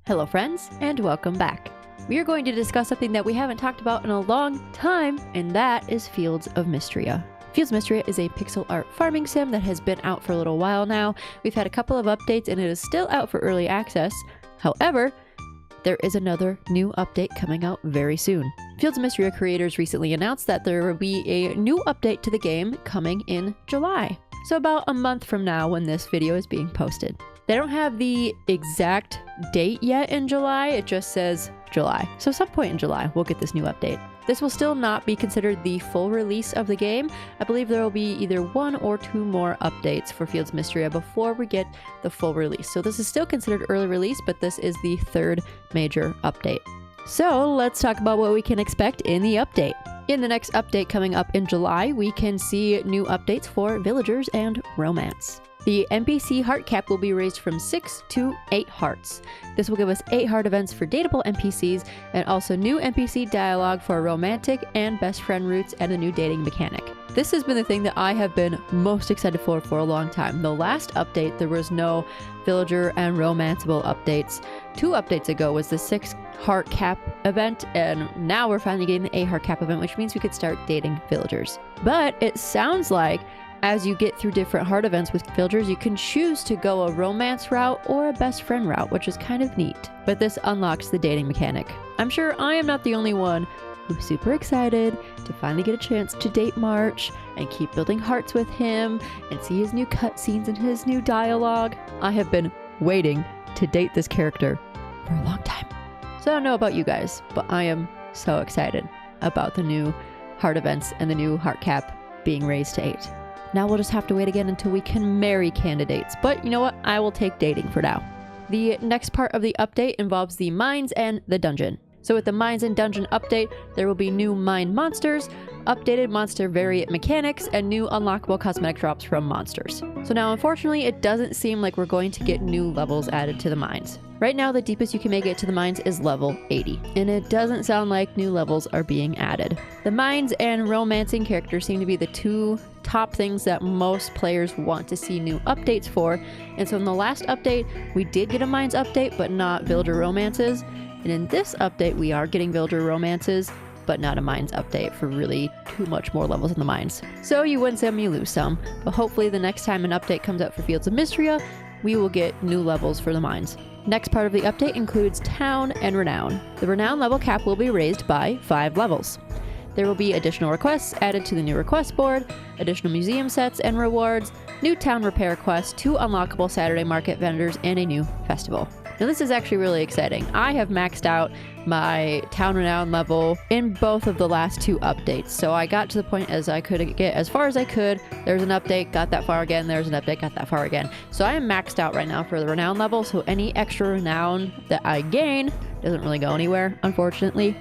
Hello friends, and welcome back. We are going to discuss something that we haven't talked about in a long time, and that is Fields of Mistria. Fields of Mistria is a pixel art farming sim that has been out for a little while now. We've had a couple of updates and it is still out for early access. However, there is another new update coming out very soon. Fields of Mistria creators recently announced that there will be a new update to the game coming in July. So about a month from now when this video is being posted. They don't have the exact date yet in July, it just says July. So some point in July, we'll get this new update. This will still not be considered the full release of the game. I believe there will be either 1 or 2 more updates for Fields of Mistria before we get the full release. So this is still considered early release, but this is the 3rd major update. So let's talk about what we can expect in the update. In the next update coming up in July, we can see new updates for villagers and romance. The NPC heart cap will be raised from 6 to 8 hearts. This will give us 8 heart events for dateable NPCs and also new NPC dialogue for romantic and best friend routes and a new dating mechanic. This has been the thing that I have been most excited for a long time. The last update, there was no villager and romanceable updates. 2 updates ago was the 6 heart cap event, and now we're finally getting the 8 heart cap event, which means we could start dating villagers. But it sounds like as you get through different heart events with villagers, you can choose to go a romance route or a best friend route, which is kind of neat. But this unlocks the dating mechanic. I'm sure I am not the only one who's super excited to finally get a chance to date March and keep building hearts with him and see his new cutscenes and his new dialogue. I have been waiting to date this character for a long time. So I don't know about you guys, but I am so excited about the new heart events and the new heart cap being raised to 8. Now we'll just have to wait again until we can marry candidates. But you know what? I will take dating for now. The next part of the update involves the mines and the dungeon. So with the mines and dungeon update, there will be new mine monsters, updated monster variant mechanics, and new unlockable cosmetic drops from monsters. So now unfortunately, it doesn't seem like we're going to get new levels added to the mines. Right now, the deepest you can make it to the mines is level 80, and it doesn't sound like new levels are being added. The mines and romancing characters seem to be the 2 top things that most players want to see new updates for, and so in the last update, we did get a mines update, but not villager romances, and in this update, we are getting villager romances, but not a mines update for really too much more levels in the mines. So you win some, you lose some, but hopefully the next time an update comes out for Fields of Mistria, we will get new levels for the mines. Next part of the update includes Town and Renown. The Renown level cap will be raised by 5 levels. There will be additional requests added to the new request board, additional museum sets and rewards, new town repair quests, 2 unlockable Saturday market vendors, and a new festival. Now this is actually really exciting. I have maxed out my Town Renown level in both of the last 2 updates. So I got to the point as I could get as far as I could. There's an update, got that far again. There's an update, got that far again. So I am maxed out right now for the Renown level. So any extra Renown that I gain doesn't really go anywhere, unfortunately.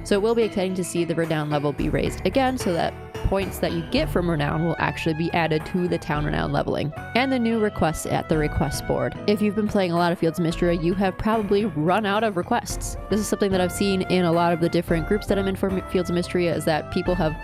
So it will be exciting to see the Renown level be raised again so that points that you get from Renown will actually be added to the Town Renown leveling. And the new requests at the request board. If you've been playing a lot of Fields of Mistria, you have probably run out of requests. This is something that I've seen in a lot of the different groups that I'm in for Fields of Mistria, is that people have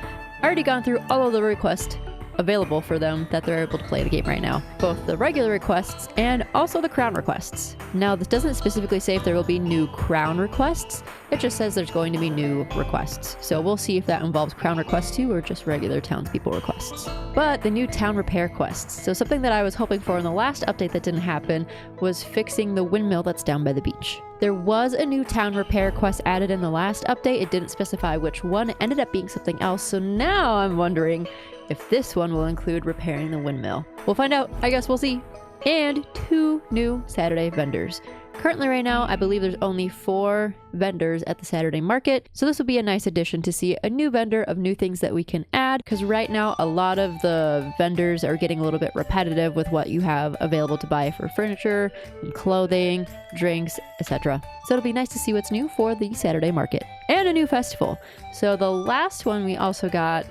already gone through all of the requests available for them that they're able to play the game right now. Both the regular requests and also the crown requests. Now this doesn't specifically say if there will be new crown requests, it just says there's going to be new requests. So we'll see if that involves crown requests too or just regular townspeople requests. But the new town repair quests. So something that I was hoping for in the last update that didn't happen was fixing the windmill that's down by the beach. There was a new town repair quest added in the last update. It didn't specify which one. It ended up being something else. So now I'm wondering if this one will include repairing the windmill. We'll find out. I guess we'll see. And 2 new Saturday vendors. Currently right now, I believe there's only 4 vendors at the Saturday market. So this will be a nice addition to see a new vendor of new things that we can add. Because right now, a lot of the vendors are getting a little bit repetitive with what you have available to buy for furniture, and clothing, drinks, etc. So it'll be nice to see what's new for the Saturday market. And a new festival. So the last one we also got...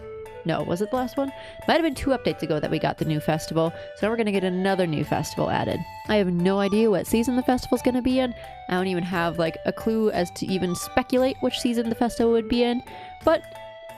No, was it the last one? Might have been 2 updates ago that we got the new festival. So now we're going to get another new festival added. I have no idea what season the festival's going to be in. I don't even have like a clue as to even speculate which season the festival would be in. But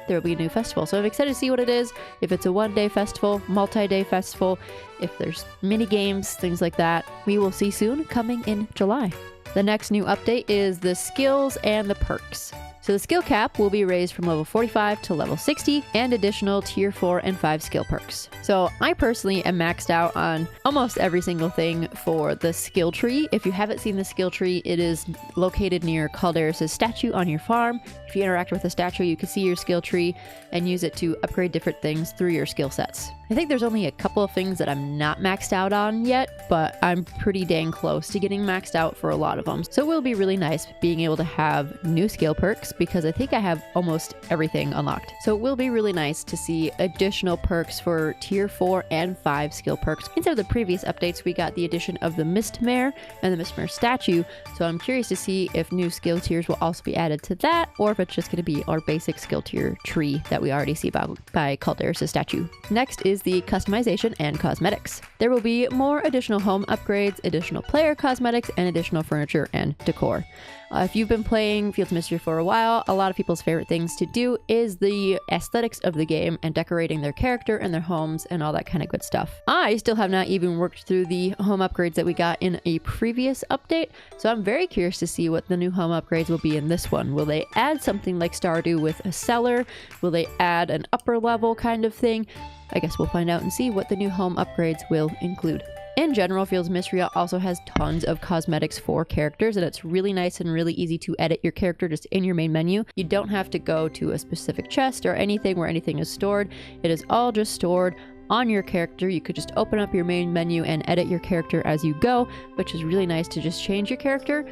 there will be a new festival. So I'm excited to see what it is. If it's a one-day festival, multi-day festival, if there's mini games, things like that. We will see soon, coming in July. The next new update is the skills and the perks. So the skill cap will be raised from level 45 to level 60 and additional tier 4 and 5 skill perks. So I personally am maxed out on almost every single thing for the skill tree. If you haven't seen the skill tree, it is located near Calderis' statue on your farm. If you interact with the statue, you can see your skill tree and use it to upgrade different things through your skill sets. I think there's only a couple of things that I'm not maxed out on yet, but I'm pretty dang close to getting maxed out for a lot of them. So it will be really nice being able to have new skill perks because I think I have almost everything unlocked. So it will be really nice to see additional perks for tier 4 and 5 skill perks. Instead of the previous updates, we got the addition of the Mistria and the Mistria statue. So I'm curious to see if new skill tiers will also be added to that, or if it's just going to be our basic skill tier tree that we already see by Calderis' statue. Next is the customization and cosmetics. There will be more additional home upgrades, additional player cosmetics, and additional furniture and decor. If you've been playing Fields of Mistria for a while, a lot of people's favorite things to do is the aesthetics of the game and decorating their character and their homes and all that kind of good stuff. I still have not even worked through the home upgrades that we got in a previous update, so I'm very curious to see what the new home upgrades will be in this one. Will they add something like Stardew with a cellar? Will they add an upper level kind of thing? I guess we'll find out and see what the new home upgrades will include. In general, Fields of Mistria also has tons of cosmetics for characters, and it's really nice and really easy to edit your character just in your main menu. You don't have to go to a specific chest or anything where anything is stored. It is all just stored on your character. You could just open up your main menu and edit your character as you go, which is really nice to just change your character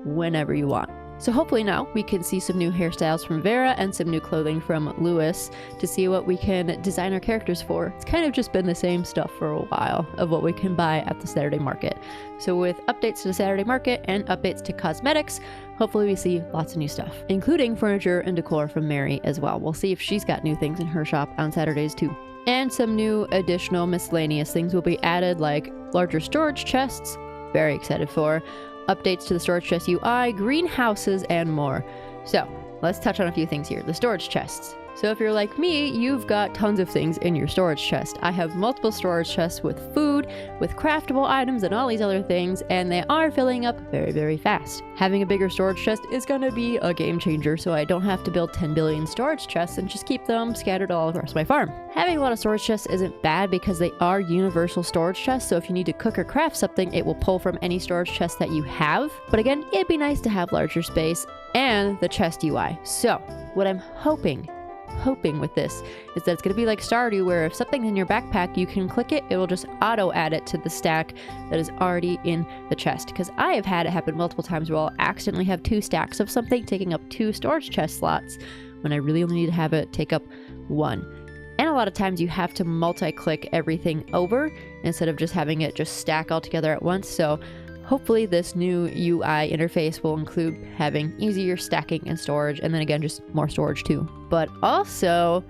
whenever you want. So hopefully now we can see some new hairstyles from Vera and some new clothing from Lewis to see what we can design our characters for. It's kind of just been the same stuff for a while of what we can buy at the Saturday market. So with updates to the Saturday market and updates to cosmetics, hopefully we see lots of new stuff, including furniture and decor from Mary as well. We'll see if she's got new things in her shop on Saturdays too. And some new additional miscellaneous things will be added, like larger storage chests, very excited for, updates to the storage chest UI, greenhouses, and more. So let's touch on a few things here. The storage chests. So if you're like me, you've got tons of things in your storage chest. I have multiple storage chests with food, with craftable items, and all these other things, and they are filling up very, very fast. Having a bigger storage chest is going to be a game changer, so I don't have to build 10 billion storage chests and just keep them scattered all across my farm. Having a lot of storage chests isn't bad because they are universal storage chests, so if you need to cook or craft something, it will pull from any storage chest that you have. But again, it'd be nice to have larger space and the chest UI. So what I'm hoping with this is that it's going to be like Stardew, where if something's in your backpack, you can click it, it will just auto add it to the stack that is already in the chest. Because I have had it happen multiple times where I'll accidentally have 2 stacks of something taking up 2 storage chest slots when I really only need to have it take up 1. And a lot of times you have to multi-click everything over instead of just having it just stack all together at once. So hopefully this new UI interface will include having easier stacking and storage, and then again, just more storage too. But also,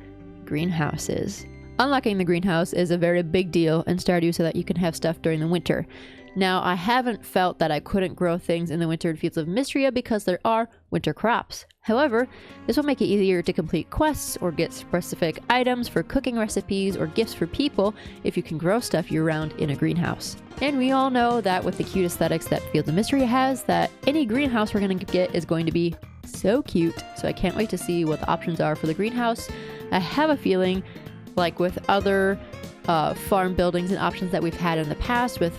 greenhouses. Unlocking the greenhouse is a very big deal in Stardew so that you can have stuff during the winter. Now, I haven't felt that I couldn't grow things in the winter in Fields of Mistria because there are winter crops. However, this will make it easier to complete quests or get specific items for cooking recipes or gifts for people if you can grow stuff year-round in a greenhouse. And we all know that with the cute aesthetics that Fields of Mistria has, that any greenhouse we're going to get is going to be so cute. So I can't wait to see what the options are for the greenhouse. I have a feeling, like with other farm buildings and options that we've had in the past with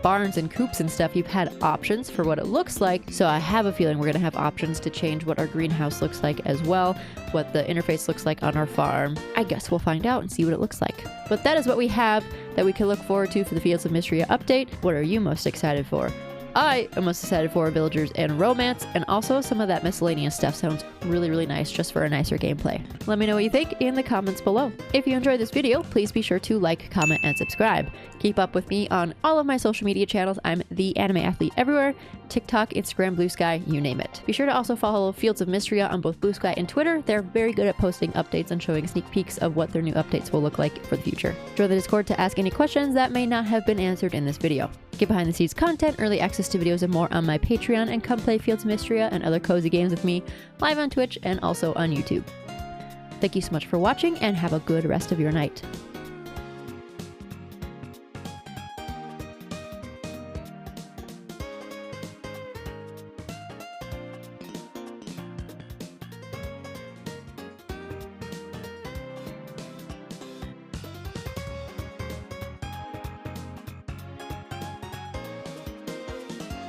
barns and coops and stuff, you've had options for what it looks like. So I have a feeling we're going to have options to change what our greenhouse looks like as well, what the interface looks like on our farm. I guess we'll find out and see what it looks like. But that is what we have that we can look forward to for the Fields of Mistria update. What are you most excited for? I am most excited for villagers and romance, and also some of that miscellaneous stuff sounds really, really nice just for a nicer gameplay. Let me know what you think in the comments below. If you enjoyed this video, please be sure to like, comment, and subscribe. Keep up with me on all of my social media channels. I'm the Anime Athlete everywhere. TikTok, Instagram, Blue Sky, you name it. Be sure to also follow Fields of Mistria on both Blue Sky and Twitter. They're very good at posting updates and showing sneak peeks of what their new updates will look like for the future. Join the Discord to ask any questions that may not have been answered in this video. Get behind the scenes content, early access to videos, and more on my Patreon, and come play Fields of Mistria and other cozy games with me live on Twitch and also on YouTube. Thank you so much for watching, and have a good rest of your night.